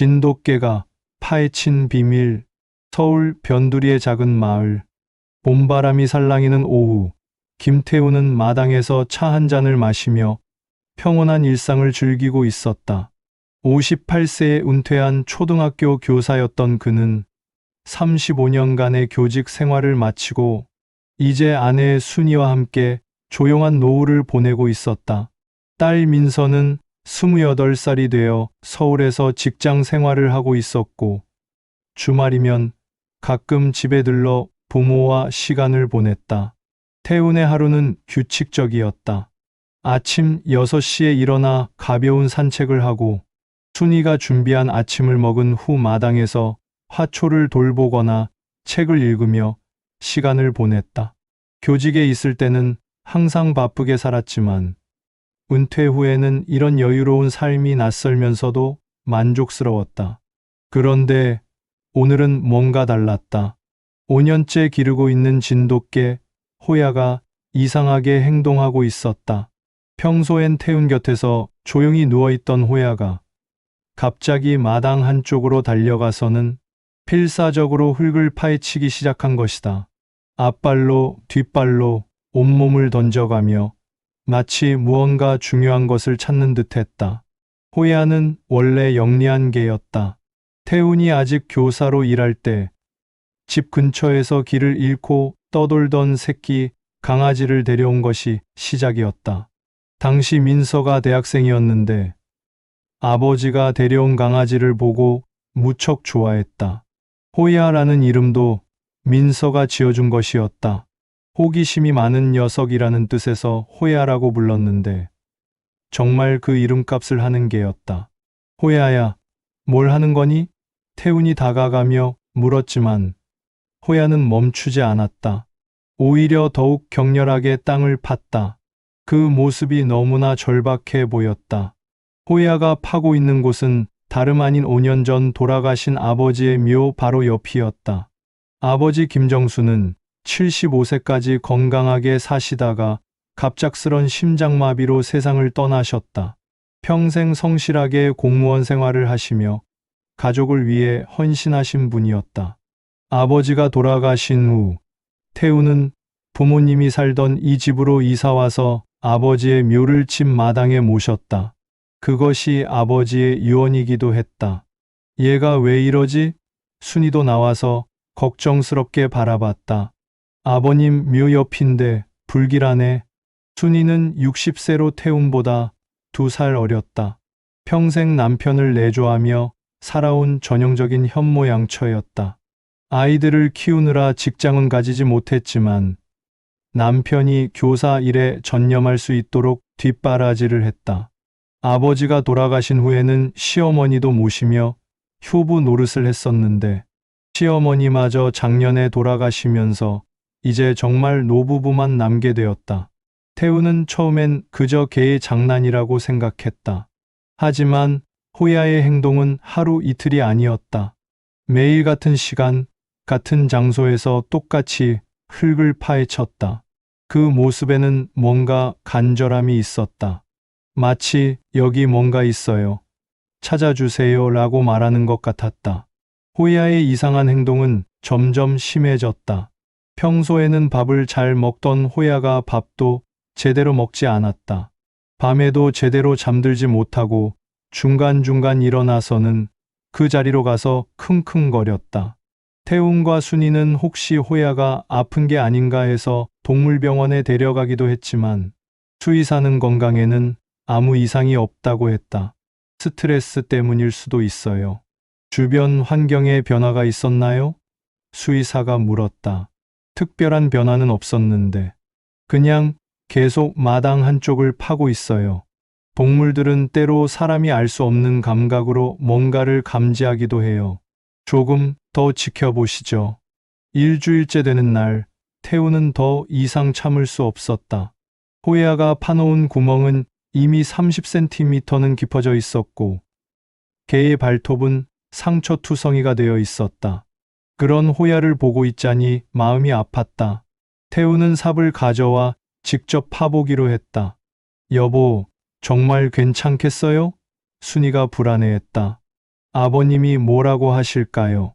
진돗개가 파헤친 비밀. 서울 변두리의 작은 마을. 봄바람이 살랑이는 오후, 김태우는 마당에서 차 한 잔을 마시며 평온한 일상을 즐기고 있었다. 58세에 은퇴한 초등학교 교사였던 그는 35년간의 교직 생활을 마치고 이제 아내 순이와 함께 조용한 노후를 보내고 있었다. 딸 민서는 28살이 되어 서울에서 직장 생활을 하고 있었고 주말이면 가끔 집에 들러 부모와 시간을 보냈다. 태훈의 하루는 규칙적이었다. 아침 6시에 일어나 가벼운 산책을 하고 순이가 준비한 아침을 먹은 후 마당에서 화초를 돌보거나 책을 읽으며 시간을 보냈다. 교직에 있을 때는 항상 바쁘게 살았지만 은퇴 후에는 이런 여유로운 삶이 낯설면서도 만족스러웠다. 그런데 오늘은 뭔가 달랐다. 5년째 기르고 있는 진돗개 호야가 이상하게 행동하고 있었다. 평소엔 태훈 곁에서 조용히 누워있던 호야가 갑자기 마당 한쪽으로 달려가서는 필사적으로 흙을 파헤치기 시작한 것이다. 앞발로 뒷발로 온몸을 던져가며 마치 무언가 중요한 것을 찾는 듯했다. 호야는 원래 영리한 개였다. 태훈이 아직 교사로 일할 때 집 근처에서 길을 잃고 떠돌던 새끼 강아지를 데려온 것이 시작이었다. 당시 민서가 대학생이었는데 아버지가 데려온 강아지를 보고 무척 좋아했다. 호야라는 이름도 민서가 지어준 것이었다. 호기심이 많은 녀석이라는 뜻에서 호야라고 불렀는데 정말 그 이름값을 하는 개였다. 호야야, 뭘 하는 거니? 태훈이 다가가며 물었지만 호야는 멈추지 않았다. 오히려 더욱 격렬하게 땅을 팠다. 그 모습이 너무나 절박해 보였다. 호야가 파고 있는 곳은 다름 아닌 5년 전 돌아가신 아버지의 묘 바로 옆이었다. 아버지 김정수는 75세까지 건강하게 사시다가 갑작스런 심장마비로 세상을 떠나셨다. 평생 성실하게 공무원 생활을 하시며 가족을 위해 헌신하신 분이었다. 아버지가 돌아가신 후 태우는 부모님이 살던 이 집으로 이사와서 아버지의 묘를 집 마당에 모셨다. 그것이 아버지의 유언이기도 했다. 얘가 왜 이러지? 순이도 나와서 걱정스럽게 바라봤다. 아버님 묘 옆인데 불길하네. 순이는 60세로 태훈보다 2살 어렸다. 평생 남편을 내조하며 살아온 전형적인 현모양처였다. 아이들을 키우느라 직장은 가지지 못했지만 남편이 교사 일에 전념할 수 있도록 뒷바라지를 했다. 아버지가 돌아가신 후에는 시어머니도 모시며 효부 노릇을 했었는데 시어머니마저 작년에 돌아가시면서 이제 정말 노부부만 남게 되었다. 태우는 처음엔 그저 개의 장난이라고 생각했다. 하지만 호야의 행동은 하루 이틀이 아니었다. 매일 같은 시간, 같은 장소에서 똑같이 흙을 파헤쳤다. 그 모습에는 뭔가 간절함이 있었다. 마치 여기 뭔가 있어요. 찾아주세요 라고 말하는 것 같았다. 호야의 이상한 행동은 점점 심해졌다. 평소에는 밥을 잘 먹던 호야가 밥도 제대로 먹지 않았다. 밤에도 제대로 잠들지 못하고 중간중간 일어나서는 그 자리로 가서 킁킁거렸다. 태훈과 순이는 혹시 호야가 아픈 게 아닌가 해서 동물병원에 데려가기도 했지만 수의사는 건강에는 아무 이상이 없다고 했다. 스트레스 때문일 수도 있어요. 주변 환경에 변화가 있었나요? 수의사가 물었다. 특별한 변화는 없었는데 그냥 계속 마당 한쪽을 파고 있어요. 동물들은 때로 사람이 알 수 없는 감각으로 뭔가를 감지하기도 해요. 조금 더 지켜보시죠. 일주일째 되는 날, 태우는 더 이상 참을 수 없었다. 호야가 파놓은 구멍은 이미 30cm는 깊어져 있었고 개의 발톱은 상처투성이가 되어 있었다. 그런 호야를 보고 있자니 마음이 아팠다. 태우는 삽을 가져와 직접 파보기로 했다. 여보, 정말 괜찮겠어요? 순이가 불안해했다. 아버님이 뭐라고 하실까요?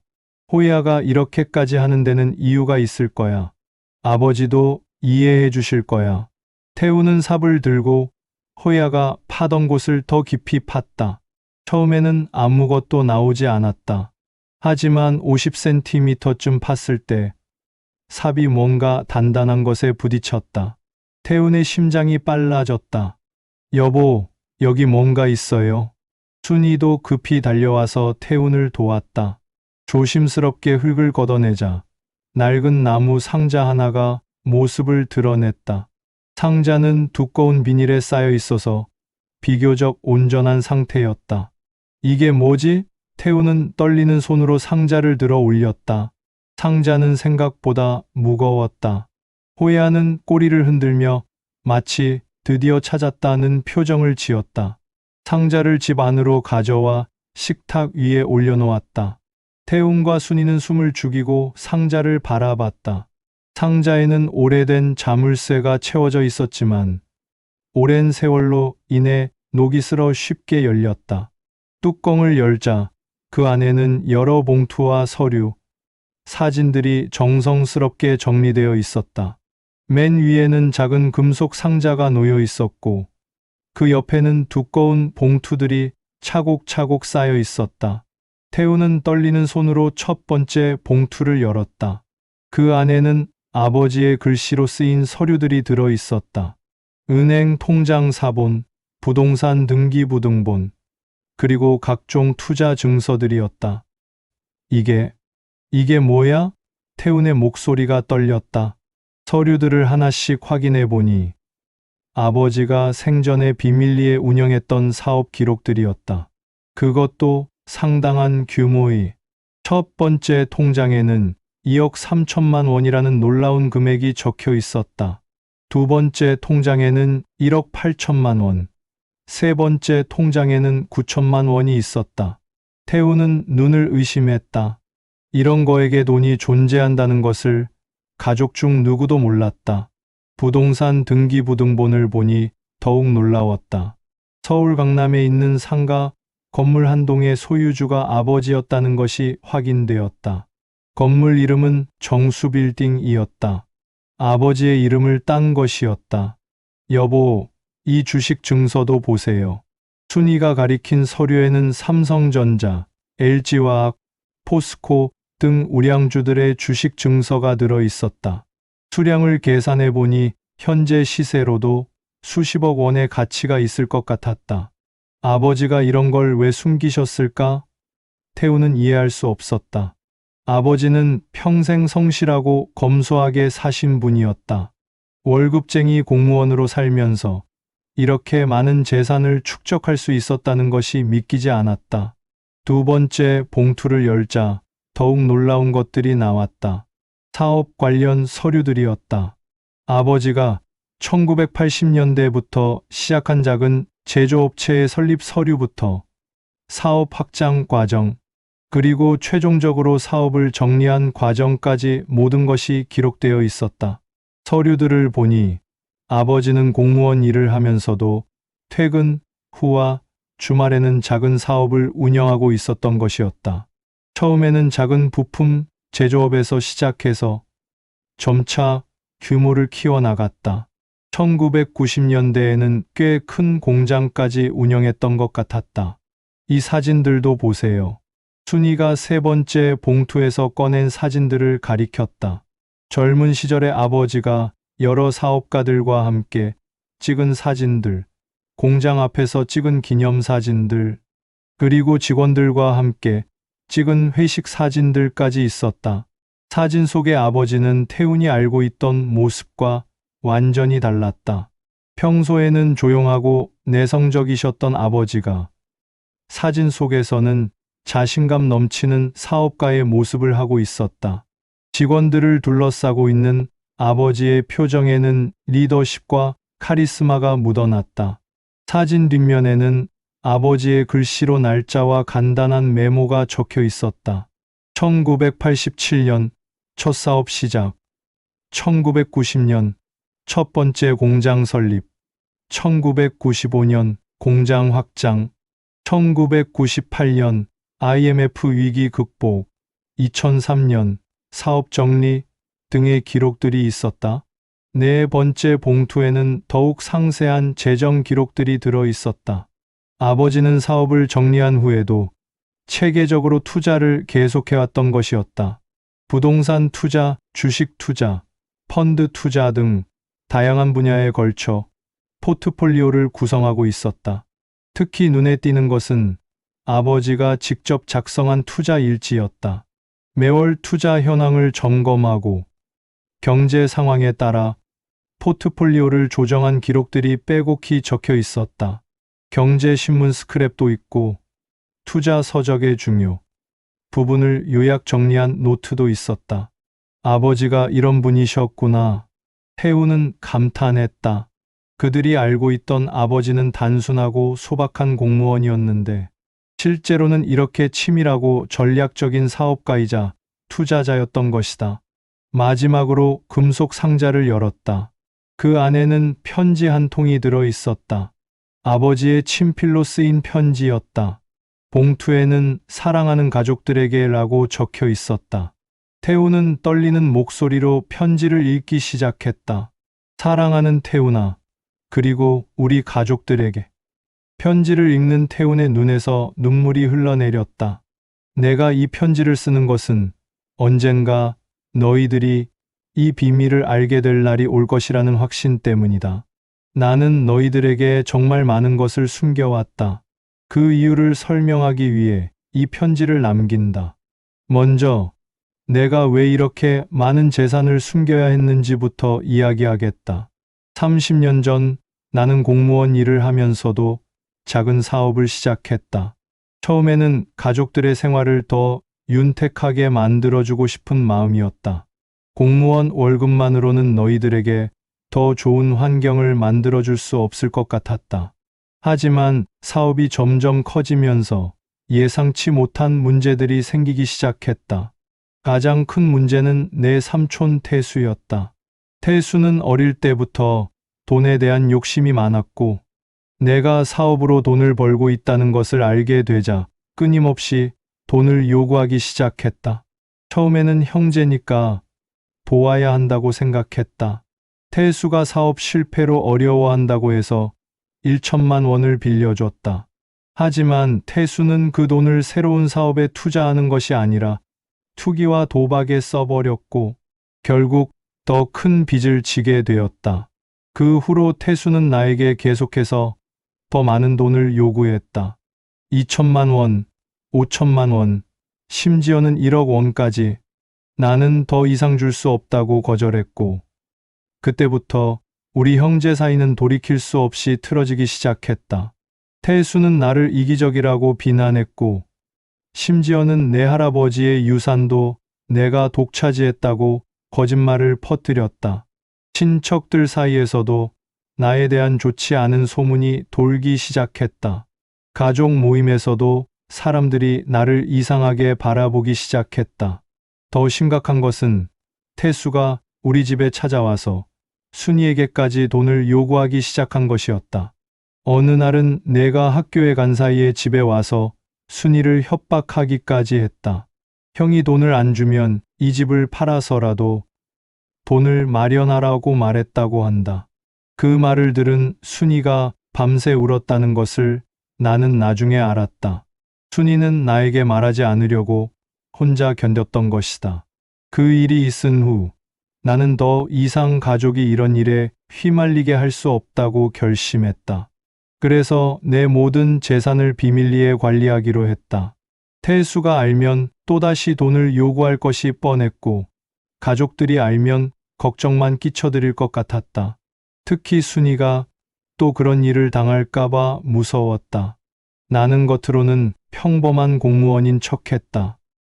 호야가 이렇게까지 하는 데는 이유가 있을 거야. 아버지도 이해해 주실 거야. 태우는 삽을 들고 호야가 파던 곳을 더 깊이 팠다. 처음에는 아무것도 나오지 않았다. 하지만 50cm쯤 팠을 때 삽이 뭔가 단단한 것에 부딪혔다. 태훈의 심장이 빨라졌다. 여보, 여기 뭔가 있어요. 순이도 급히 달려와서 태훈을 도왔다. 조심스럽게 흙을 걷어내자 낡은 나무 상자 하나가 모습을 드러냈다. 상자는 두꺼운 비닐에 쌓여 있어서 비교적 온전한 상태였다. 이게 뭐지? 태우는 떨리는 손으로 상자를 들어 올렸다. 상자는 생각보다 무거웠다. 호야는 꼬리를 흔들며 마치 드디어 찾았다는 표정을 지었다. 상자를 집 안으로 가져와 식탁 위에 올려놓았다. 태훈과 순이는 숨을 죽이고 상자를 바라봤다. 상자에는 오래된 자물쇠가 채워져 있었지만 오랜 세월로 인해 녹이 슬어 쉽게 열렸다. 뚜껑을 열자 그 안에는 여러 봉투와 서류, 사진들이 정성스럽게 정리되어 있었다. 맨 위에는 작은 금속 상자가 놓여 있었고 그 옆에는 두꺼운 봉투들이 차곡차곡 쌓여 있었다. 태우는 떨리는 손으로 첫 번째 봉투를 열었다. 그 안에는 아버지의 글씨로 쓰인 서류들이 들어 있었다. 은행 통장 사본, 부동산 등기부등본, 그리고 각종 투자 증서들이었다. 이게 뭐야? 태훈의 목소리가 떨렸다. 서류들을 하나씩 확인해 보니 아버지가 생전에 비밀리에 운영했던 사업 기록들이었다. 그것도 상당한 규모의. 첫 번째 통장에는 2억 3천만 원이라는 놀라운 금액이 적혀 있었다. 두 번째 통장에는 1억 8천만 원, 세 번째 통장에는 9천만 원이 있었다. 태우는 눈을 의심했다. 이런 거에게 돈이 존재한다는 것을 가족 중 누구도 몰랐다. 부동산 등기부등본을 보니 더욱 놀라웠다. 서울 강남에 있는 상가 건물 한 동의 소유주가 아버지였다는 것이 확인되었다. 건물 이름은 정수빌딩이었다. 아버지의 이름을 딴 것이었다. 여보, 이 주식 증서도 보세요. 순이가 가리킨 서류에는 삼성전자, LG화학, 포스코 등 우량주들의 주식 증서가 들어 있었다. 수량을 계산해 보니 현재 시세로도 수십억 원의 가치가 있을 것 같았다. 아버지가 이런 걸 왜 숨기셨을까? 태우는 이해할 수 없었다. 아버지는 평생 성실하고 검소하게 사신 분이었다. 월급쟁이 공무원으로 살면서 이렇게 많은 재산을 축적할 수 있었다는 것이 믿기지 않았다. 두 번째 봉투를 열자 더욱 놀라운 것들이 나왔다. 사업 관련 서류들이었다. 아버지가 1980년대부터 시작한 작은 제조업체의 설립 서류부터 사업 확장 과정, 그리고 최종적으로 사업을 정리한 과정까지 모든 것이 기록되어 있었다. 서류들을 보니 아버지는 공무원 일을 하면서도 퇴근 후와 주말에는 작은 사업을 운영하고 있었던 것이었다. 처음에는 작은 부품 제조업에서 시작해서 점차 규모를 키워나갔다. 1990년대에는 꽤 큰 공장까지 운영했던 것 같았다. 이 사진들도 보세요. 순이가 세 번째 봉투에서 꺼낸 사진들을 가리켰다. 젊은 시절의 아버지가 여러 사업가들과 함께 찍은 사진들, 공장 앞에서 찍은 기념사진들, 그리고 직원들과 함께 찍은 회식 사진들까지 있었다. 사진 속의 아버지는 태훈이 알고 있던 모습과 완전히 달랐다. 평소에는 조용하고 내성적이셨던 아버지가 사진 속에서는 자신감 넘치는 사업가의 모습을 하고 있었다. 직원들을 둘러싸고 있는 아버지의 표정에는 리더십과 카리스마가 묻어났다. 사진 뒷면에는 아버지의 글씨로 날짜와 간단한 메모가 적혀 있었다. 1987년 첫 사업 시작, 1990년 첫 번째 공장 설립, 1995년 공장 확장, 1998년 IMF 위기 극복, 2003년 사업 정리 등의 기록들이 있었다. 네 번째 봉투에는 더욱 상세한 재정 기록들이 들어 있었다. 아버지는 사업을 정리한 후에도 체계적으로 투자를 계속해왔던 것이었다. 부동산 투자, 주식 투자, 펀드 투자 등 다양한 분야에 걸쳐 포트폴리오를 구성하고 있었다. 특히 눈에 띄는 것은 아버지가 직접 작성한 투자 일지였다. 매월 투자 현황을 점검하고 경제 상황에 따라 포트폴리오를 조정한 기록들이 빼곡히 적혀 있었다. 경제신문 스크랩도 있고 투자 서적의 중요 부분을 요약 정리한 노트도 있었다. 아버지가 이런 분이셨구나. 태우는 감탄했다. 그들이 알고 있던 아버지는 단순하고 소박한 공무원이었는데 실제로는 이렇게 치밀하고 전략적인 사업가이자 투자자였던 것이다. 마지막으로 금속 상자를 열었다. 그 안에는 편지 한 통이 들어 있었다. 아버지의 친필로 쓰인 편지였다. 봉투에는 사랑하는 가족들에게 라고 적혀 있었다. 태우는 떨리는 목소리로 편지를 읽기 시작했다. 사랑하는 태우나, 그리고 우리 가족들에게. 편지를 읽는 태훈의 눈에서 눈물이 흘러내렸다. 내가 이 편지를 쓰는 것은 언젠가 너희들이 이 비밀을 알게 될 날이 올 것이라는 확신 때문이다. 나는 너희들에게 정말 많은 것을 숨겨왔다. 그 이유를 설명하기 위해 이 편지를 남긴다. 먼저 내가 왜 이렇게 많은 재산을 숨겨야 했는지부터 이야기하겠다. 30년 전 나는 공무원 일을 하면서도 작은 사업을 시작했다. 처음에는 가족들의 생활을 더 윤택하게 만들어주고 싶은 마음이었다. 공무원 월급만으로는 너희들에게 더 좋은 환경을 만들어줄 수 없을 것 같았다. 하지만 사업이 점점 커지면서 예상치 못한 문제들이 생기기 시작했다. 가장 큰 문제는 내 삼촌 태수였다. 태수는 어릴 때부터 돈에 대한 욕심이 많았고 내가 사업으로 돈을 벌고 있다는 것을 알게 되자 끊임없이 돈을 요구하기 시작했다. 처음에는 형제니까 도와야 한다고 생각했다. 태수가 사업 실패로 어려워한다고 해서 1천만 원을 빌려줬다. 하지만 태수는 그 돈을 새로운 사업에 투자하는 것이 아니라 투기와 도박에 써버렸고 결국 더 큰 빚을 지게 되었다. 그 후로 태수는 나에게 계속해서 더 많은 돈을 요구했다. 2천만 원, 5천만 원, 심지어는 1억 원까지. 나는 더 이상 줄 수 없다고 거절했고 그때부터 우리 형제 사이는 돌이킬 수 없이 틀어지기 시작했다. 태수는 나를 이기적이라고 비난했고 심지어는 내 할아버지의 유산도 내가 독차지했다고 거짓말을 퍼뜨렸다. 친척들 사이에서도 나에 대한 좋지 않은 소문이 돌기 시작했다. 가족 모임에서도 사람들이 나를 이상하게 바라보기 시작했다. 더 심각한 것은 태수가 우리 집에 찾아와서 순이에게까지 돈을 요구하기 시작한 것이었다. 어느 날은 내가 학교에 간 사이에 집에 와서 순이를 협박하기까지 했다. 형이 돈을 안 주면 이 집을 팔아서라도 돈을 마련하라고 말했다고 한다. 그 말을 들은 순이가 밤새 울었다는 것을 나는 나중에 알았다. 순이는 나에게 말하지 않으려고 혼자 견뎠던 것이다. 그 일이 있은 후 나는 더 이상 가족이 이런 일에 휘말리게 할 수 없다고 결심했다. 그래서 내 모든 재산을 비밀리에 관리하기로 했다. 태수가 알면 또다시 돈을 요구할 것이 뻔했고 가족들이 알면 걱정만 끼쳐드릴 것 같았다. 특히 순이가 또 그런 일을 당할까봐 무서웠다. 나는 겉으로는 평범한 공무원인 척했다.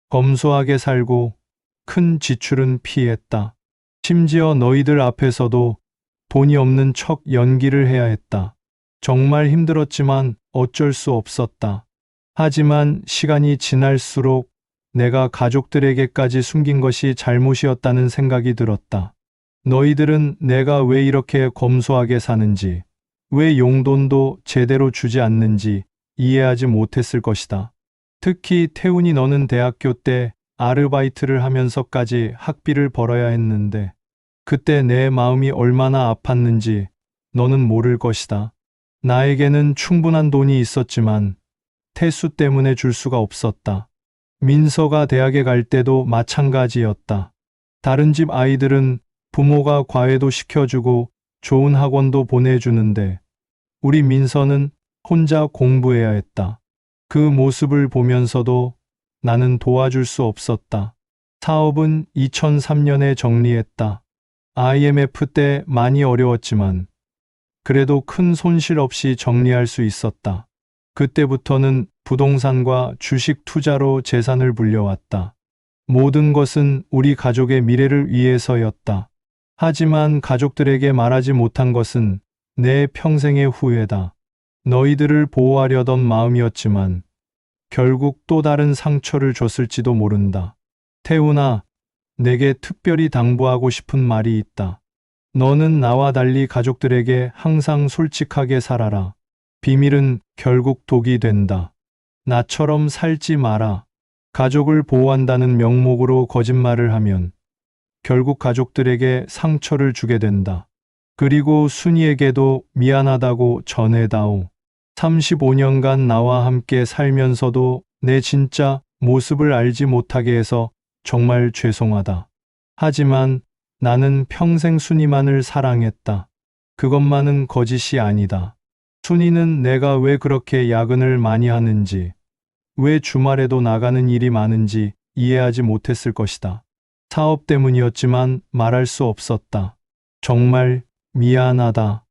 검소하게 살고 큰 지출은 피했다. 심지어 너희들 앞에서도 돈이 없는 척 연기를 해야 했다. 정말 힘들었지만 어쩔 수 없었다. 하지만 시간이 지날수록 내가 가족들에게까지 숨긴 것이 잘못이었다는 생각이 들었다. 너희들은 내가 왜 이렇게 검소하게 사는지, 왜 용돈도 제대로 주지 않는지 이해하지 못했을 것이다. 특히 태훈이 너는 대학교 때 아르바이트를 하면서까지 학비를 벌어야 했는데 그때 내 마음이 얼마나 아팠는지 너는 모를 것이다. 나에게는 충분한 돈이 있었지만 태수 때문에 줄 수가 없었다. 민서가 대학에 갈 때도 마찬가지였다. 다른 집 아이들은 부모가 과외도 시켜주고 좋은 학원도 보내주는데 우리 민서는 혼자 공부해야 했다. 그 모습을 보면서도 나는 도와줄 수 없었다. 사업은 2003년에 정리했다. IMF 때 많이 어려웠지만 그래도 큰 손실 없이 정리할 수 있었다. 그때부터는 부동산과 주식 투자로 재산을 불려왔다. 모든 것은 우리 가족의 미래를 위해서였다. 하지만 가족들에게 말하지 못한 것은 내 평생의 후회다. 너희들을 보호하려던 마음이었지만 결국 또 다른 상처를 줬을지도 모른다. 태훈아, 내게 특별히 당부하고 싶은 말이 있다. 너는 나와 달리 가족들에게 항상 솔직하게 살아라. 비밀은 결국 독이 된다. 나처럼 살지 마라. 가족을 보호한다는 명목으로 거짓말을 하면 결국 가족들에게 상처를 주게 된다. 그리고 순이에게도 미안하다고 전해다오. 35년간 나와 함께 살면서도 내 진짜 모습을 알지 못하게 해서 정말 죄송하다. 하지만 나는 평생 순이만을 사랑했다. 그것만은 거짓이 아니다. 순이는 내가 왜 그렇게 야근을 많이 하는지, 왜 주말에도 나가는 일이 많은지 이해하지 못했을 것이다. 사업 때문이었지만 말할 수 없었다. 정말 미안하다.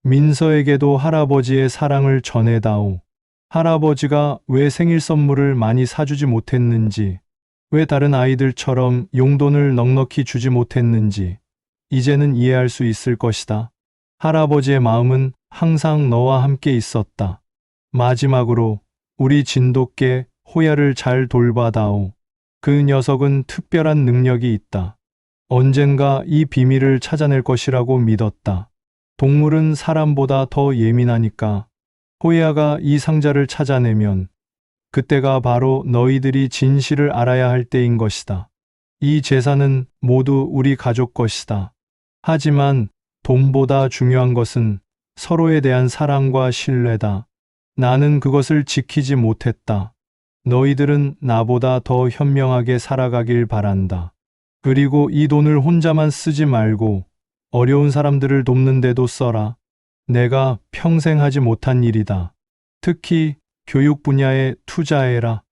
민서에게도 할아버지의 사랑을 전해다오. 할아버지가 왜 생일 선물을 많이 사주지 못했는지, 왜 다른 아이들처럼 용돈을 넉넉히 주지 못했는지 이제는 이해할 수 있을 것이다. 할아버지의 마음은 항상 너와 함께 있었다. 마지막으로 우리 진돗개 호야를 잘 돌봐다오. 그 녀석은 특별한 능력이 있다. 언젠가 이 비밀을 찾아낼 것이라고 믿었다. 동물은 사람보다 더 예민하니까 호야가 이 상자를 찾아내면 그때가 바로 너희들이 진실을 알아야 할 때인 것이다. 이 재산은 모두 우리 가족 것이다. 하지만 돈보다 중요한 것은 서로에 대한 사랑과 신뢰다. 나는 그것을 지키지 못했다. 너희들은 나보다 더 현명하게 살아가길 바란다. 그리고 이 돈을 혼자만 쓰지 말고 어려운 사람들을 돕는 데도 써라. 내가 평생 하지 못한 일이다. 특히 교육 분야에 투자해라.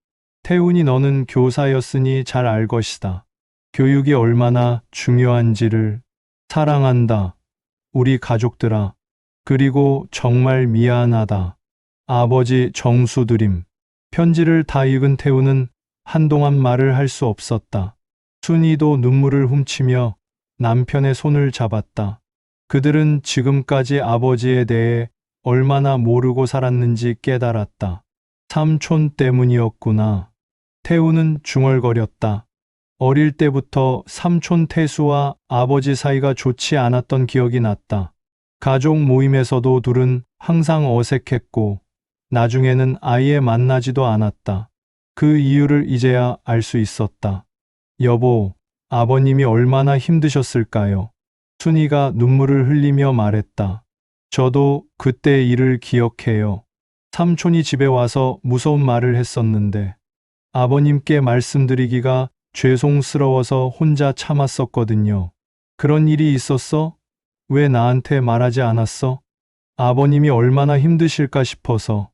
태훈이 너는 교사였으니 잘 알 것이다. 교육이 얼마나 중요한지를. 사랑한다. 우리 가족들아. 그리고 정말 미안하다. 아버지 정수드림. 편지를 다 읽은 태훈은 한동안 말을 할 수 없었다. 순이도 눈물을 훔치며 남편의 손을 잡았다. 그들은 지금까지 아버지에 대해 얼마나 모르고 살았는지 깨달았다. 삼촌 때문이었구나. 태훈은 중얼거렸다. 어릴 때부터 삼촌 태수와 아버지 사이가 좋지 않았던 기억이 났다. 가족 모임에서도 둘은 항상 어색했고 나중에는 아예 만나지도 않았다. 그 이유를 이제야 알 수 있었다. 여보, 아버님이 얼마나 힘드셨을까요? 순이가 눈물을 흘리며 말했다. 저도 그때 일을 기억해요. 삼촌이 집에 와서 무서운 말을 했었는데 아버님께 말씀드리기가 죄송스러워서 혼자 참았었거든요. 그런 일이 있었어? 왜 나한테 말하지 않았어? 아버님이 얼마나 힘드실까 싶어서.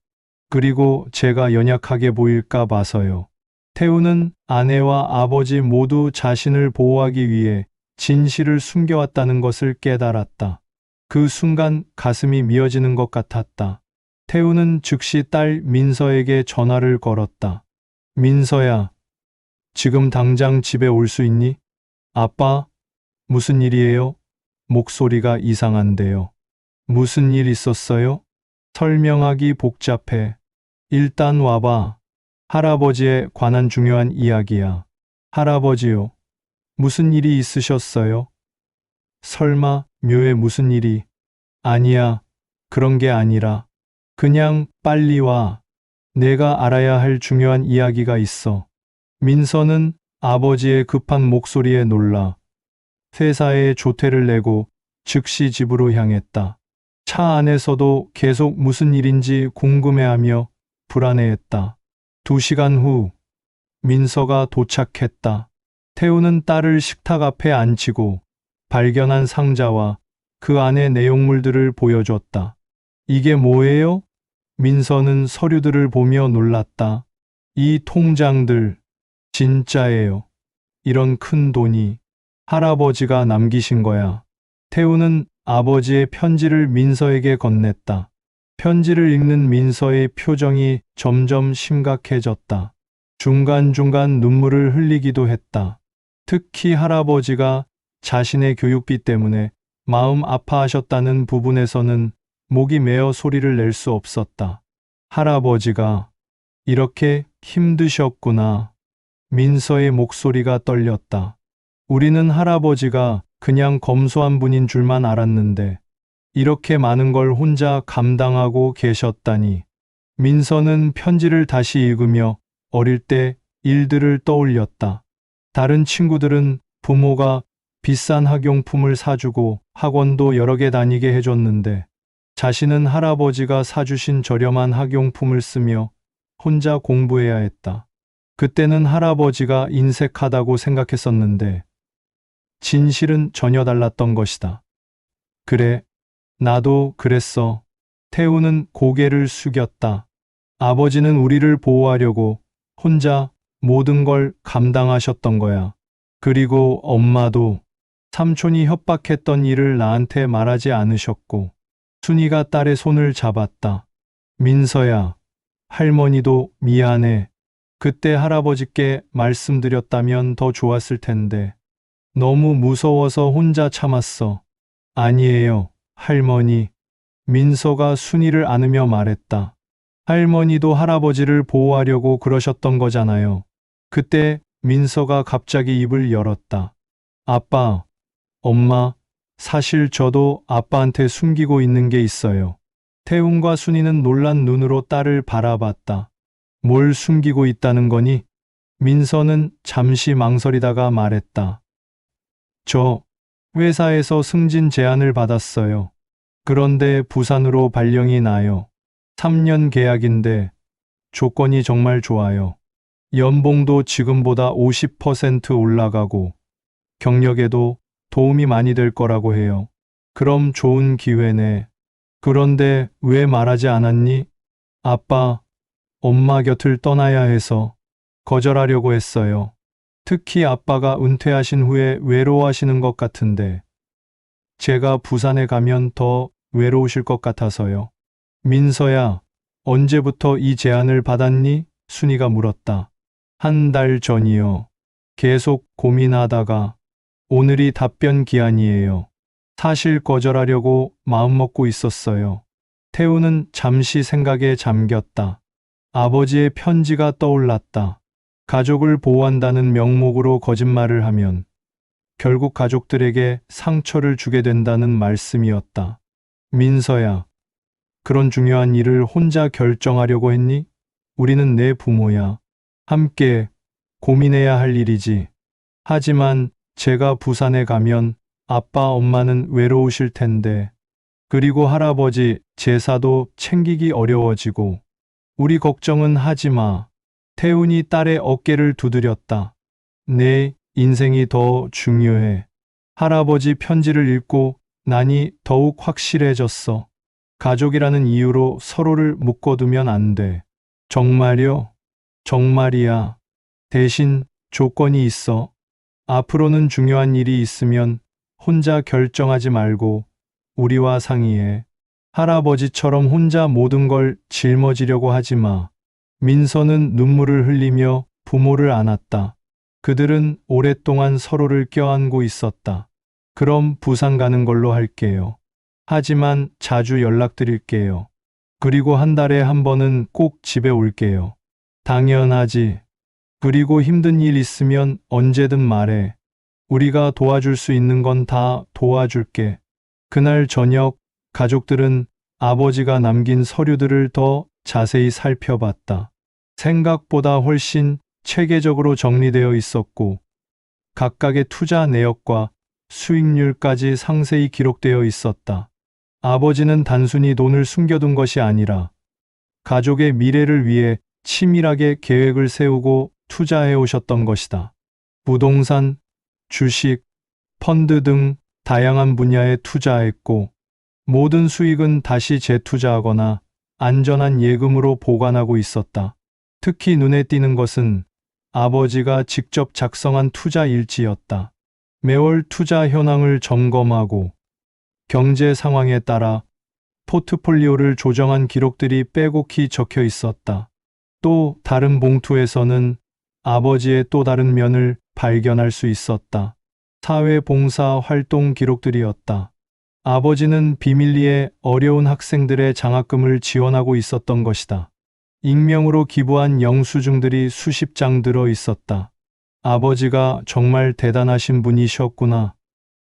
그리고 제가 연약하게 보일까 봐서요. 태우는 아내와 아버지 모두 자신을 보호하기 위해 진실을 숨겨왔다는 것을 깨달았다. 그 순간 가슴이 미어지는 것 같았다. 태우는 즉시 딸 민서에게 전화를 걸었다. 민서야, 지금 당장 집에 올 수 있니? 아빠, 무슨 일이에요? 목소리가 이상한데요. 무슨 일 있었어요? 설명하기 복잡해. 일단 와봐. 할아버지에 관한 중요한 이야기야. 할아버지요. 무슨 일이 있으셨어요? 설마 묘에 무슨 일이? 아니야. 그런 게 아니라 그냥 빨리 와. 내가 알아야 할 중요한 이야기가 있어. 민서는 아버지의 급한 목소리에 놀라 회사에 조퇴를 내고 즉시 집으로 향했다. 차 안에서도 계속 무슨 일인지 궁금해하며 불안해했다. 2시간 후 민서가 도착했다. 태우는 딸을 식탁 앞에 앉히고 발견한 상자와 그 안의 내용물들을 보여줬다. 이게 뭐예요? 민서는 서류들을 보며 놀랐다. 이 통장들 진짜예요. 이런 큰 돈이 할아버지가 남기신 거야. 태우는 아버지의 편지를 민서에게 건넸다. 편지를 읽는 민서의 표정이 점점 심각해졌다. 중간중간 눈물을 흘리기도 했다. 특히 할아버지가 자신의 교육비 때문에 마음 아파하셨다는 부분에서는 목이 메어 소리를 낼 수 없었다. 할아버지가 이렇게 힘드셨구나. 민서의 목소리가 떨렸다. 우리는 할아버지가 그냥 검소한 분인 줄만 알았는데 이렇게 많은 걸 혼자 감당하고 계셨다니. 민서는 편지를 다시 읽으며 어릴 때 일들을 떠올렸다. 다른 친구들은 부모가 비싼 학용품을 사주고 학원도 여러 개 다니게 해줬는데 자신은 할아버지가 사주신 저렴한 학용품을 쓰며 혼자 공부해야 했다. 그때는 할아버지가 인색하다고 생각했었는데 진실은 전혀 달랐던 것이다. 그래, 나도 그랬어. 태우는 고개를 숙였다. 아버지는 우리를 보호하려고 혼자 모든 걸 감당하셨던 거야. 그리고 엄마도 삼촌이 협박했던 일을 나한테 말하지 않으셨고 순이가 딸의 손을 잡았다. 민서야, 할머니도 미안해. 그때 할아버지께 말씀드렸다면 더 좋았을 텐데 너무 무서워서 혼자 참았어. 아니에요, 할머니. 민서가 순이를 안으며 말했다. 할머니도 할아버지를 보호하려고 그러셨던 거잖아요. 그때 민서가 갑자기 입을 열었다. 아빠, 엄마, 사실 저도 아빠한테 숨기고 있는 게 있어요. 태웅과 순이는 놀란 눈으로 딸을 바라봤다. 뭘 숨기고 있다는 거니? 민서는 잠시 망설이다가 말했다. 저 회사에서 승진 제안을 받았어요. 그런데 부산으로 발령이 나요. 3년 계약인데 조건이 정말 좋아요. 연봉도 지금보다 50% 올라가고 경력에도 도움이 많이 될 거라고 해요. 그럼 좋은 기회네. 그런데 왜 말하지 않았니? 아빠, 엄마 곁을 떠나야 해서 거절하려고 했어요. 특히 아빠가 은퇴하신 후에 외로워하시는 것 같은데 제가 부산에 가면 더 외로우실 것 같아서요. 민서야, 언제부터 이 제안을 받았니? 순이가 물었다. 1달 전이요. 계속 고민하다가 오늘이 답변 기한이에요. 사실 거절하려고 마음먹고 있었어요. 태우는 잠시 생각에 잠겼다. 아버지의 편지가 떠올랐다. 가족을 보호한다는 명목으로 거짓말을 하면 결국 가족들에게 상처를 주게 된다는 말씀이었다. 민서야, 그런 중요한 일을 혼자 결정하려고 했니? 우리는 내 부모야. 함께 고민해야 할 일이지. 하지만 제가 부산에 가면 아빠, 엄마는 외로우실 텐데, 그리고 할아버지 제사도 챙기기 어려워지고, 우리 걱정은 하지 마. 태훈이 딸의 어깨를 두드렸다. 내 인생이 더 중요해. 할아버지 편지를 읽고 나니 더욱 확실해졌어. 가족이라는 이유로 서로를 묶어두면 안 돼. 정말요? 정말이야. 대신 조건이 있어. 앞으로는 중요한 일이 있으면 혼자 결정하지 말고 우리와 상의해. 할아버지처럼 혼자 모든 걸 짊어지려고 하지 마. 민서는 눈물을 흘리며 부모를 안았다. 그들은 오랫동안 서로를 껴안고 있었다. 그럼 부산 가는 걸로 할게요. 하지만 자주 연락드릴게요. 그리고 1달에 한 번은 꼭 집에 올게요. 당연하지. 그리고 힘든 일 있으면 언제든 말해. 우리가 도와줄 수 있는 건 다 도와줄게. 그날 저녁 가족들은 아버지가 남긴 서류들을 더 자세히 살펴봤다. 생각보다 훨씬 체계적으로 정리되어 있었고 각각의 투자 내역과 수익률까지 상세히 기록되어 있었다. 아버지는 단순히 돈을 숨겨둔 것이 아니라 가족의 미래를 위해 치밀하게 계획을 세우고 투자해 오셨던 것이다. 부동산, 주식, 펀드 등 다양한 분야에 투자했고 모든 수익은 다시 재투자하거나 안전한 예금으로 보관하고 있었다. 특히 눈에 띄는 것은 아버지가 직접 작성한 투자 일지였다. 매월 투자 현황을 점검하고 경제 상황에 따라 포트폴리오를 조정한 기록들이 빼곡히 적혀 있었다. 또 다른 봉투에서는 아버지의 또 다른 면을 발견할 수 있었다. 사회봉사 활동 기록들이었다. 아버지는 비밀리에 어려운 학생들의 장학금을 지원하고 있었던 것이다. 익명으로 기부한 영수증들이 수십 장 들어 있었다. 아버지가 정말 대단하신 분이셨구나.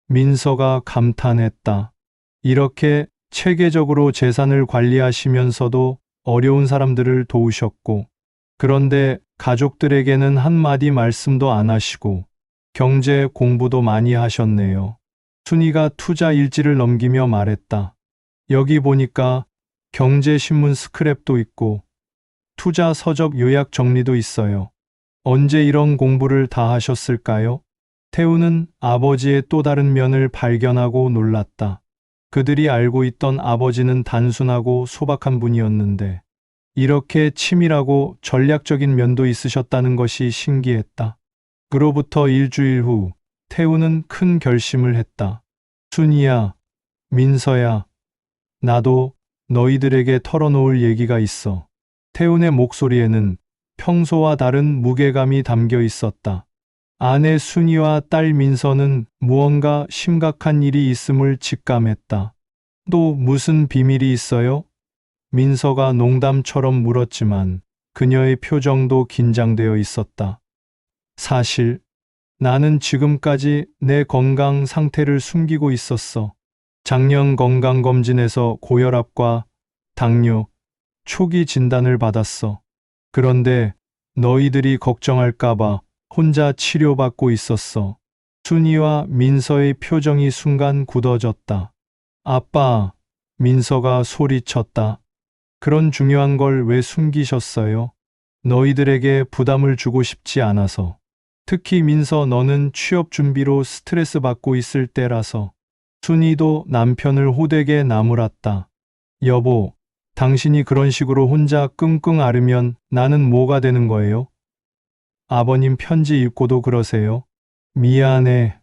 민서가 감탄했다. 이렇게 체계적으로 재산을 관리하시면서도 어려운 사람들을 도우셨고, 그런데 가족들에게는 한마디 말씀도 안 하시고, 경제 공부도 많이 하셨네요. 순이가 투자 일지를 넘기며 말했다. 여기 보니까 경제신문 스크랩도 있고, 투자 서적 요약 정리도 있어요. 언제 이런 공부를 다 하셨을까요? 태우는 아버지의 또 다른 면을 발견하고 놀랐다. 그들이 알고 있던 아버지는 단순하고 소박한 분이었는데 이렇게 치밀하고 전략적인 면도 있으셨다는 것이 신기했다. 그로부터 일주일 후 태우는 큰 결심을 했다. 순이야, 민서야, 나도 너희들에게 털어놓을 얘기가 있어. 태훈의 목소리에는 평소와 다른 무게감이 담겨 있었다. 아내 순이와 딸 민서는 무언가 심각한 일이 있음을 직감했다. 또 무슨 비밀이 있어요? 민서가 농담처럼 물었지만 그녀의 표정도 긴장되어 있었다. 사실 나는 지금까지 내 건강 상태를 숨기고 있었어. 작년 건강검진에서 고혈압과 당뇨, 초기 진단을 받았어. 그런데 너희들이 걱정할까봐 혼자 치료받고 있었어. 순이와 민서의 표정이 순간 굳어졌다. 아빠, 민서가 소리쳤다. 그런 중요한 걸 왜 숨기셨어요? 너희들에게 부담을 주고 싶지 않아서. 특히 민서 너는 취업 준비로 스트레스 받고 있을 때라서. 순이도 남편을 호되게 나무랐다. 여보, 당신이 그런 식으로 혼자 끙끙 앓으면 나는 뭐가 되는 거예요? 아버님 편지 읽고도 그러세요? 미안해.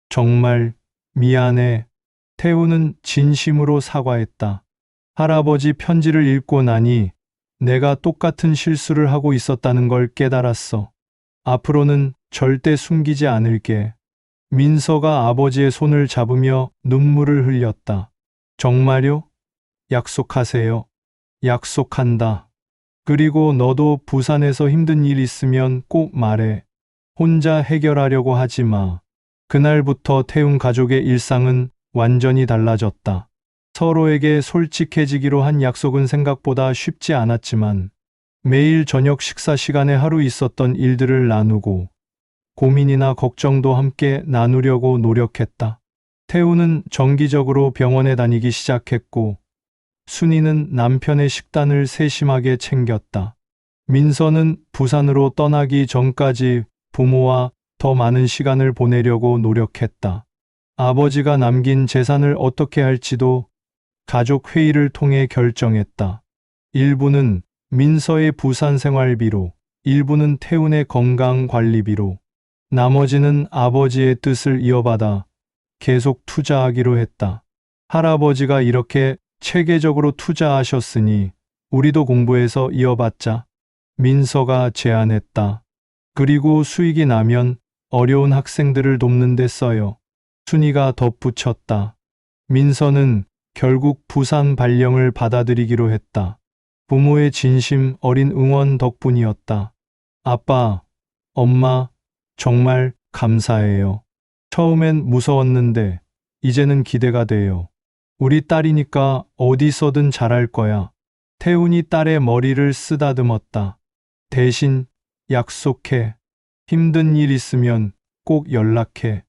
정말 미안해. 태우는 진심으로 사과했다. 할아버지 편지를 읽고 나니 내가 똑같은 실수를 하고 있었다는 걸 깨달았어. 앞으로는 절대 숨기지 않을게. 민서가 아버지의 손을 잡으며 눈물을 흘렸다. 정말요? 약속하세요. 약속한다. 그리고 너도 부산에서 힘든 일 있으면 꼭 말해. 혼자 해결하려고 하지 마. 그날부터 태웅 가족의 일상은 완전히 달라졌다. 서로에게 솔직해지기로 한 약속은 생각보다 쉽지 않았지만 매일 저녁 식사 시간에 하루 있었던 일들을 나누고 고민이나 걱정도 함께 나누려고 노력했다. 태우는 정기적으로 병원에 다니기 시작했고 순이는 남편의 식단을 세심하게 챙겼다. 민서는 부산으로 떠나기 전까지 부모와 더 많은 시간을 보내려고 노력했다. 아버지가 남긴 재산을 어떻게 할지도 가족 회의를 통해 결정했다. 일부는 민서의 부산 생활비로, 일부는 태훈의 건강 관리비로, 나머지는 아버지의 뜻을 이어받아 계속 투자하기로 했다. 할아버지가 이렇게 체계적으로 투자하셨으니 우리도 공부해서 이어받자. 민서가 제안했다. 그리고 수익이 나면 어려운 학생들을 돕는 데 써요. 순이가 덧붙였다. 민서는 결국 부산 발령을 받아들이기로 했다. 부모의 진심 어린 응원 덕분이었다. 아빠, 엄마, 정말 감사해요. 처음엔 무서웠는데 이제는 기대가 돼요. 우리 딸이니까 어디서든 잘할 거야. 태훈이 딸의 머리를 쓰다듬었다. 대신 약속해. 힘든 일 있으면 꼭 연락해.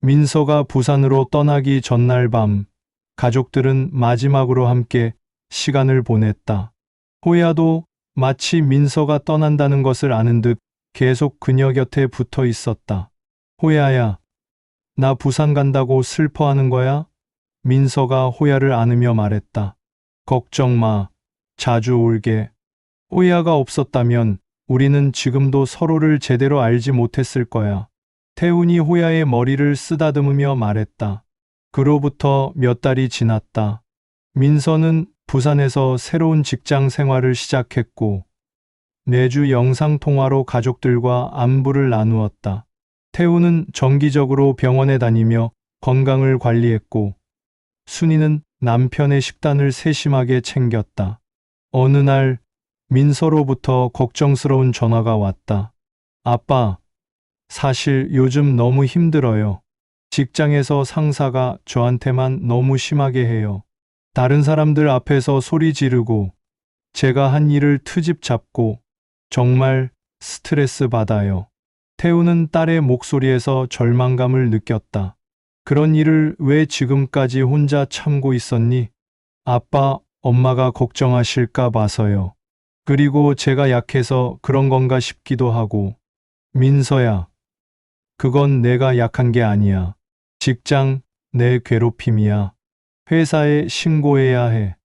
민서가 부산으로 떠나기 전날 밤, 가족들은 마지막으로 함께 시간을 보냈다. 호야도 마치 민서가 떠난다는 것을 아는 듯 계속 그녀 곁에 붙어 있었다. 호야야, 나 부산 간다고 슬퍼하는 거야? 민서가 호야를 안으며 말했다. 걱정 마. 자주 올게. 호야가 없었다면 우리는 지금도 서로를 제대로 알지 못했을 거야. 태훈이 호야의 머리를 쓰다듬으며 말했다. 그로부터 몇 달이 지났다. 민서는 부산에서 새로운 직장 생활을 시작했고, 매주 영상통화로 가족들과 안부를 나누었다. 태훈은 정기적으로 병원에 다니며 건강을 관리했고, 순이는 남편의 식단을 세심하게 챙겼다. 어느 날 민서로부터 걱정스러운 전화가 왔다. 아빠, 사실 요즘 너무 힘들어요. 직장에서 상사가 저한테만 너무 심하게 해요. 다른 사람들 앞에서 소리 지르고 제가 한 일을 트집 잡고 정말 스트레스 받아요. 태우는 딸의 목소리에서 절망감을 느꼈다. 그런 일을 왜 지금까지 혼자 참고 있었니? 아빠, 엄마가 걱정하실까 봐서요. 그리고 제가 약해서 그런 건가 싶기도 하고. 민서야, 그건 내가 약한 게 아니야. 직장 내 괴롭힘이야. 회사에 신고해야 해.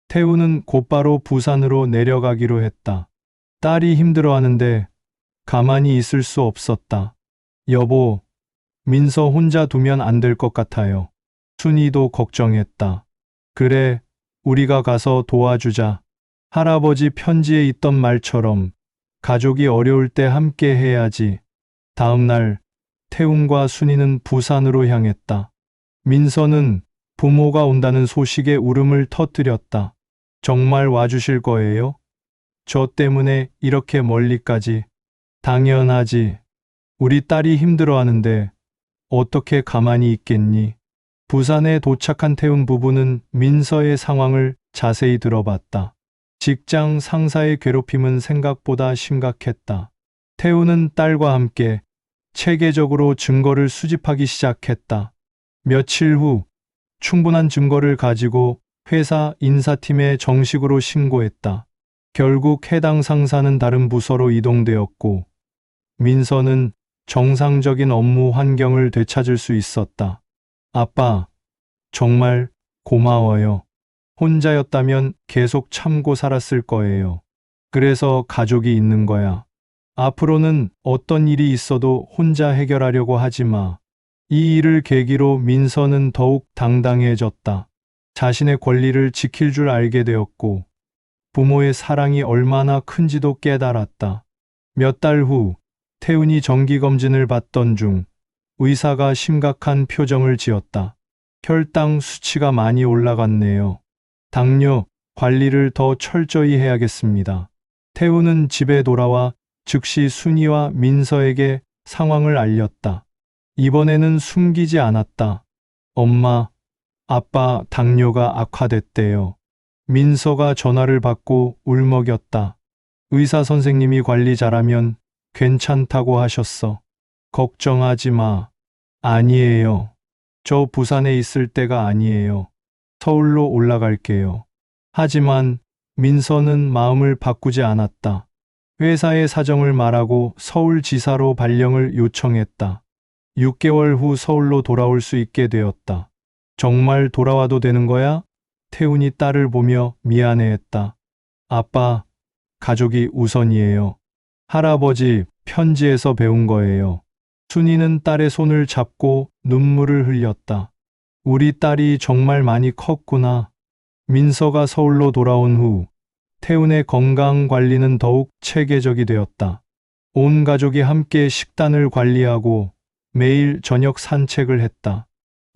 태우는 곧바로 부산으로 내려가기로 했다. 딸이 힘들어하는데 가만히 있을 수 없었다. 여보, 민서 혼자 두면 안 될 것 같아요. 순이도 걱정했다. 그래, 우리가 가서 도와주자. 할아버지 편지에 있던 말처럼 가족이 어려울 때 함께 해야지. 다음 날 태훈과 순이는 부산으로 향했다. 민서는 부모가 온다는 소식에 울음을 터뜨렸다. 정말 와주실 거예요? 저 때문에 이렇게 멀리까지. 당연하지. 우리 딸이 힘들어하는데 어떻게 가만히 있겠니? 부산에 도착한 태훈 부부는 민서의 상황을 자세히 들어봤다. 직장 상사의 괴롭힘은 생각보다 심각했다. 태훈은 딸과 함께 체계적으로 증거를 수집하기 시작했다. 며칠 후 충분한 증거를 가지고 회사 인사팀에 정식으로 신고했다. 결국 해당 상사는 다른 부서로 이동되었고, 민서는 정상적인 업무 환경을 되찾을 수 있었다. 아빠, 정말 고마워요. 혼자였다면 계속 참고 살았을 거예요. 그래서 가족이 있는 거야. 앞으로는 어떤 일이 있어도 혼자 해결하려고 하지 마. 이 일을 계기로 민서는 더욱 당당해졌다. 자신의 권리를 지킬 줄 알게 되었고, 부모의 사랑이 얼마나 큰지도 깨달았다. 몇 달 후, 태훈이 정기검진을 받던 중 의사가 심각한 표정을 지었다. 혈당 수치가 많이 올라갔네요. 당뇨 관리를 더 철저히 해야겠습니다. 태훈은 집에 돌아와 즉시 순이와 민서에게 상황을 알렸다. 이번에는 숨기지 않았다. 엄마, 아빠 당뇨가 악화됐대요. 민서가 전화를 받고 울먹였다. 의사 선생님이 관리 잘하면 괜찮다고 하셨어. 걱정하지 마. 아니에요. 저 부산에 있을 때가 아니에요. 서울로 올라갈게요. 하지만 민서는 마음을 바꾸지 않았다. 회사의 사정을 말하고 서울지사로 발령을 요청했다. 6개월 후 서울로 돌아올 수 있게 되었다. 정말 돌아와도 되는 거야? 태훈이 딸을 보며 미안해했다. 아빠, 가족이 우선이에요. 할아버지, 편지에서 배운 거예요. 순이는 딸의 손을 잡고 눈물을 흘렸다. 우리 딸이 정말 많이 컸구나. 민서가 서울로 돌아온 후 태훈의 건강 관리는 더욱 체계적이 되었다. 온 가족이 함께 식단을 관리하고 매일 저녁 산책을 했다.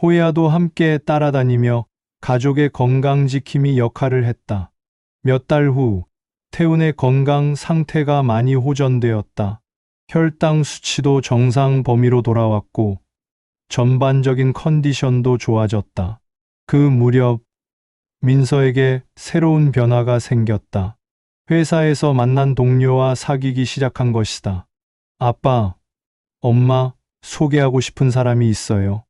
호야도 함께 따라다니며 가족의 건강 지킴이 역할을 했다. 몇 달 후 태훈의 건강 상태가 많이 호전되었다. 혈당 수치도 정상 범위로 돌아왔고 전반적인 컨디션도 좋아졌다. 그 무렵 민서에게 새로운 변화가 생겼다. 회사에서 만난 동료와 사귀기 시작한 것이다. 아빠, 엄마, 소개하고 싶은 사람이 있어요.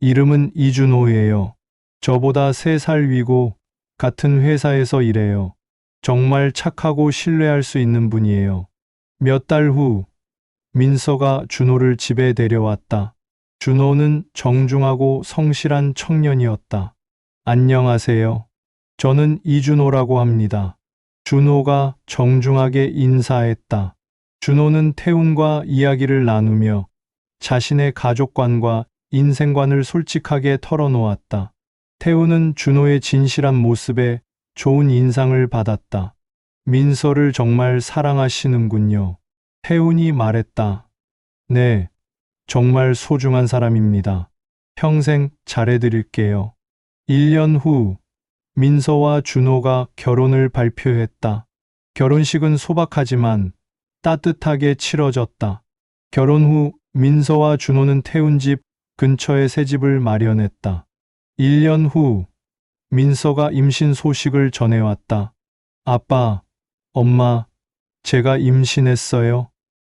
이름은 이준호예요. 저보다 3살 위고 같은 회사에서 일해요. 정말 착하고 신뢰할 수 있는 분이에요. 몇 달 후, 민서가 준호를 집에 데려왔다. 준호는 정중하고 성실한 청년이었다. 안녕하세요. 저는 이준호라고 합니다. 준호가 정중하게 인사했다. 준호는 태훈과 이야기를 나누며 자신의 가족관과 인생관을 솔직하게 털어놓았다. 태훈은 준호의 진실한 모습에 좋은 인상을 받았다. 민서를 정말 사랑하시는군요. 태훈이 말했다. 네, 정말 소중한 사람입니다. 평생 잘해드릴게요. 1년 후, 민서와 준호가 결혼을 발표했다. 결혼식은 소박하지만 따뜻하게 치러졌다. 결혼 후 민서와 준호는 태훈 집 근처에 새 집을 마련했다. 1년 후, 민서가 임신 소식을 전해왔다. 아빠, 엄마, 제가 임신했어요.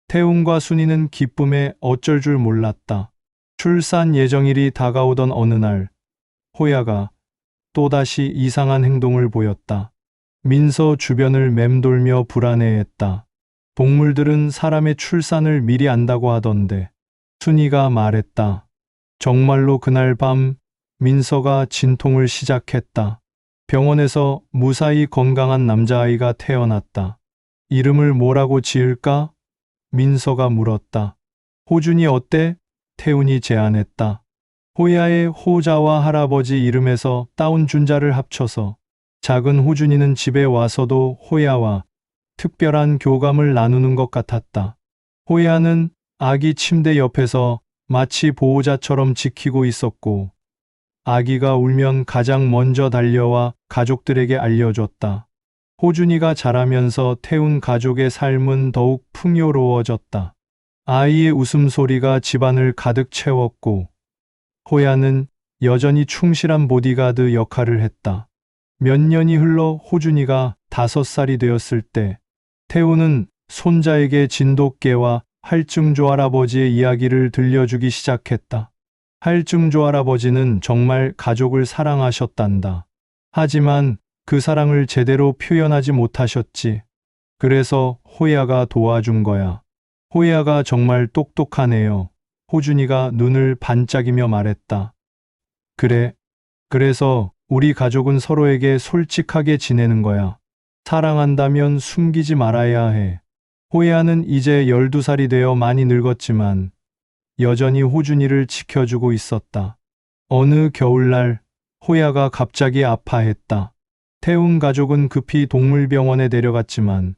태훈과 순이는 기쁨에 어쩔 줄 몰랐다. 출산 예정일이 다가오던 어느 날, 호야가 또다시 이상한 행동을 보였다. 민서 주변을 맴돌며 불안해했다. 동물들은 사람의 출산을 미리 안다고 하던데. 순이가 말했다. 정말로 그날 밤 민서가 진통을 시작했다. 병원에서 무사히 건강한 남자아이가 태어났다. 이름을 뭐라고 지을까? 민서가 물었다. 호준이 어때? 태훈이 제안했다. 호야의 호자와 할아버지 이름에서 따온 준자를 합쳐서 작은 호준이는 집에 와서도 호야와 특별한 교감을 나누는 것 같았다. 호야는 아기 침대 옆에서 마치 보호자처럼 지키고 있었고 아기가 울면 가장 먼저 달려와 가족들에게 알려줬다. 호준이가 자라면서 태운 가족의 삶은 더욱 풍요로워졌다. 아이의 웃음소리가 집안을 가득 채웠고 호야는 여전히 충실한 보디가드 역할을 했다. 몇 년이 흘러 호준이가 5살이 되었을 때 태우는 손자에게 진돗개와 할증조 할아버지의 이야기를 들려주기 시작했다. 할증조 할아버지는 정말 가족을 사랑하셨단다. 하지만 그 사랑을 제대로 표현하지 못하셨지. 그래서 호야가 도와준 거야. 호야가 정말 똑똑하네요. 호준이가 눈을 반짝이며 말했다. 그래. 그래서 우리 가족은 서로에게 솔직하게 지내는 거야. 사랑한다면 숨기지 말아야 해. 호야는 이제 12살이 되어 많이 늙었지만 여전히 호준이를 지켜주고 있었다. 어느 겨울날 호야가 갑자기 아파했다. 태훈 가족은 급히 동물병원에 데려갔지만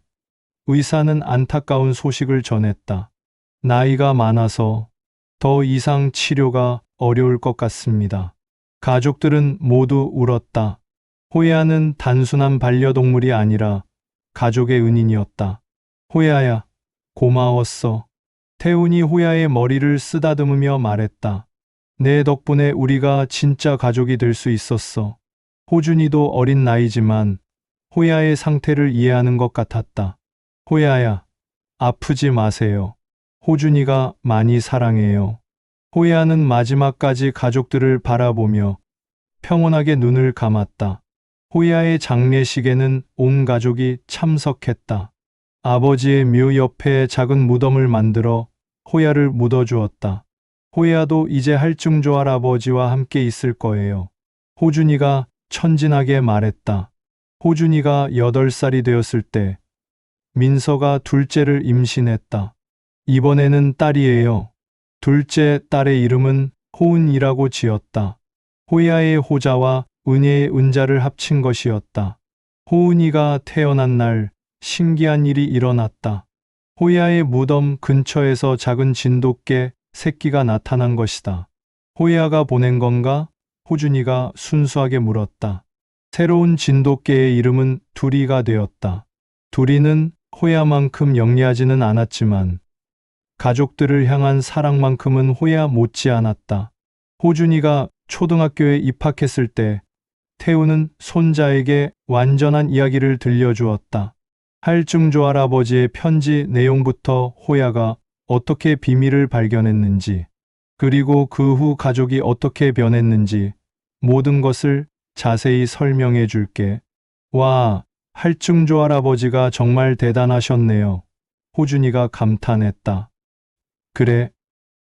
의사는 안타까운 소식을 전했다. 나이가 많아서 더 이상 치료가 어려울 것 같습니다. 가족들은 모두 울었다. 호야는 단순한 반려동물이 아니라 가족의 은인이었다. 호야야, 고마웠어. 태훈이 호야의 머리를 쓰다듬으며 말했다. 내 덕분에 우리가 진짜 가족이 될 수 있었어. 호준이도 어린 나이지만 호야의 상태를 이해하는 것 같았다. 호야야, 아프지 마세요. 호준이가 많이 사랑해요. 호야는 마지막까지 가족들을 바라보며 평온하게 눈을 감았다. 호야의 장례식에는 온 가족이 참석했다. 아버지의 묘 옆에 작은 무덤을 만들어 호야를 묻어주었다. 호야도 이제 할증조 할아버지와 함께 있을 거예요. 호준이가 천진하게 말했다. 호준이가 8살이 되었을 때 민서가 둘째를 임신했다. 이번에는 딸이에요. 둘째 딸의 이름은 호은이라고 지었다. 호야의 호자와 은혜의 은자를 합친 것이었다. 호은이가 태어난 날 신기한 일이 일어났다. 호야의 무덤 근처에서 작은 진돗개 새끼가 나타난 것이다. 호야가 보낸 건가? 호준이가 순수하게 물었다. 새로운 진돗개의 이름은 두리가 되었다. 두리는 호야만큼 영리하지는 않았지만 가족들을 향한 사랑만큼은 호야 못지않았다. 호준이가 초등학교에 입학했을 때 태우는 손자에게 완전한 이야기를 들려주었다. 할증조 할아버지의 편지 내용부터 호야가 어떻게 비밀을 발견했는지, 그리고 그 후 가족이 어떻게 변했는지 모든 것을 자세히 설명해 줄게. 와, 할증조 할아버지가 정말 대단하셨네요. 호준이가 감탄했다. 그래.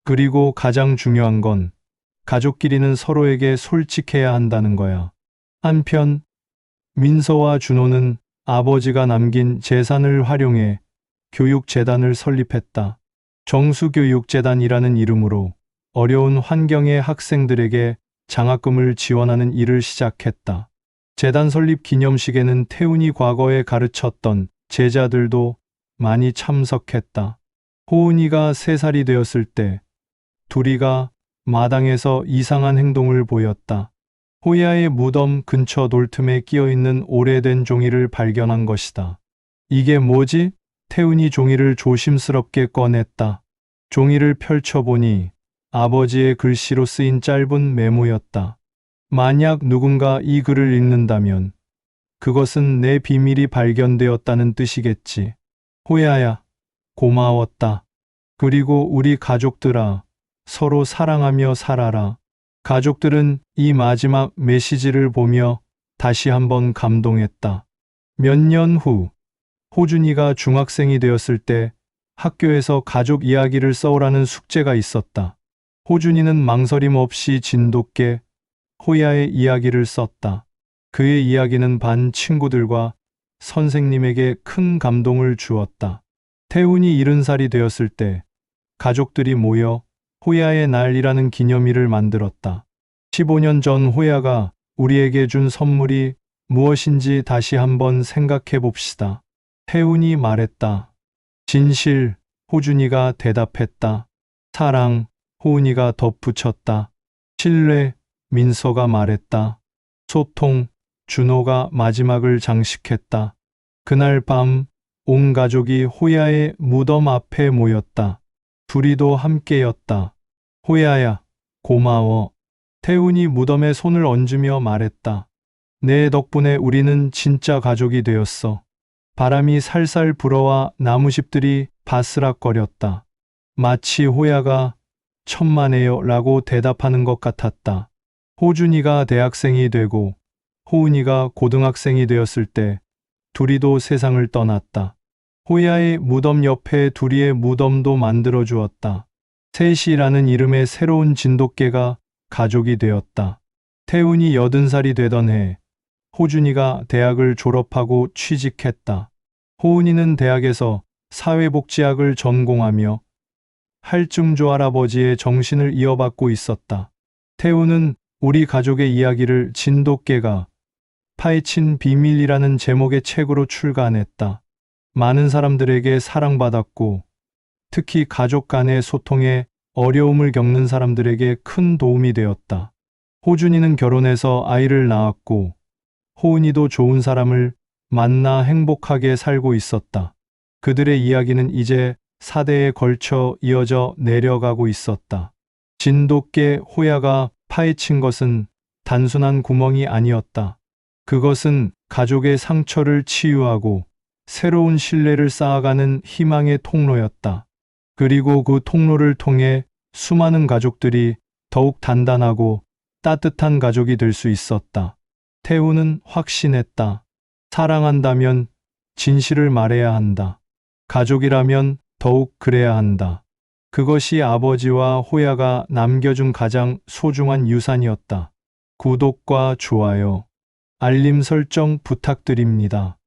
그리고 가장 중요한 건 가족끼리는 서로에게 솔직해야 한다는 거야. 한편 민서와 준호는 아버지가 남긴 재산을 활용해 교육재단을 설립했다. 정수교육재단이라는 이름으로 어려운 환경의 학생들에게 장학금을 지원하는 일을 시작했다. 재단 설립 기념식에는 태훈이 과거에 가르쳤던 제자들도 많이 참석했다. 호은이가 3살이 되었을 때 둘이가 마당에서 이상한 행동을 보였다. 호야의 무덤 근처 돌틈에 끼어있는 오래된 종이를 발견한 것이다. 이게 뭐지? 태훈이 종이를 조심스럽게 꺼냈다. 종이를 펼쳐보니 아버지의 글씨로 쓰인 짧은 메모였다. 만약 누군가 이 글을 읽는다면 그것은 내 비밀이 발견되었다는 뜻이겠지. 호야야, 고마웠다. 그리고 우리 가족들아, 서로 사랑하며 살아라. 가족들은 이 마지막 메시지를 보며 다시 한번 감동했다. 몇 년 후, 호준이가 중학생이 되었을 때 학교에서 가족 이야기를 써오라는 숙제가 있었다. 호준이는 망설임 없이 진돗개 호야의 이야기를 썼다. 그의 이야기는 반 친구들과 선생님에게 큰 감동을 주었다. 태훈이 70살이 되었을 때 가족들이 모여 호야의 날이라는 기념일을 만들었다. 15년 전 호야가 우리에게 준 선물이 무엇인지 다시 한번 생각해 봅시다. 태훈이 말했다. 진실, 호준이가 대답했다. 사랑, 호은이가 덧붙였다. 신뢰, 민서가 말했다. 소통, 준호가 마지막을 장식했다. 그날 밤 온 가족이 호야의 무덤 앞에 모였다. 둘이도 함께였다. 호야야, 고마워. 태훈이 무덤에 손을 얹으며 말했다. 내 덕분에 우리는 진짜 가족이 되었어. 바람이 살살 불어와 나무잎들이 바스락거렸다. 마치 호야가 천만에요 라고 대답하는 것 같았다. 호준이가 대학생이 되고 호은이가 고등학생이 되었을 때 둘이도 세상을 떠났다. 호야의 무덤 옆에 둘이의 무덤도 만들어 주었다. 셋이라는 이름의 새로운 진돗개가 가족이 되었다. 태훈이 80살이 되던 해 호준이가 대학을 졸업하고 취직했다. 호은이는 대학에서 사회복지학을 전공하며 할증조 할아버지의 정신을 이어받고 있었다. 태훈은 우리 가족의 이야기를 진돗개가 파헤친 비밀이라는 제목의 책으로 출간했다. 많은 사람들에게 사랑받았고 특히 가족 간의 소통에 어려움을 겪는 사람들에게 큰 도움이 되었다. 호준이는 결혼해서 아이를 낳았고 호은이도 좋은 사람을 만나 행복하게 살고 있었다. 그들의 이야기는 이제 4대에 걸쳐 이어져 내려가고 있었다. 진돗개 호야가 파헤친 것은 단순한 구멍이 아니었다. 그것은 가족의 상처를 치유하고 새로운 신뢰를 쌓아가는 희망의 통로였다. 그리고 그 통로를 통해 수많은 가족들이 더욱 단단하고 따뜻한 가족이 될 수 있었다. 태훈은 확신했다. 사랑한다면 진실을 말해야 한다. 가족이라면 더욱 그래야 한다. 그것이 아버지와 호야가 남겨준 가장 소중한 유산이었다. 구독과 좋아요, 알림 설정 부탁드립니다.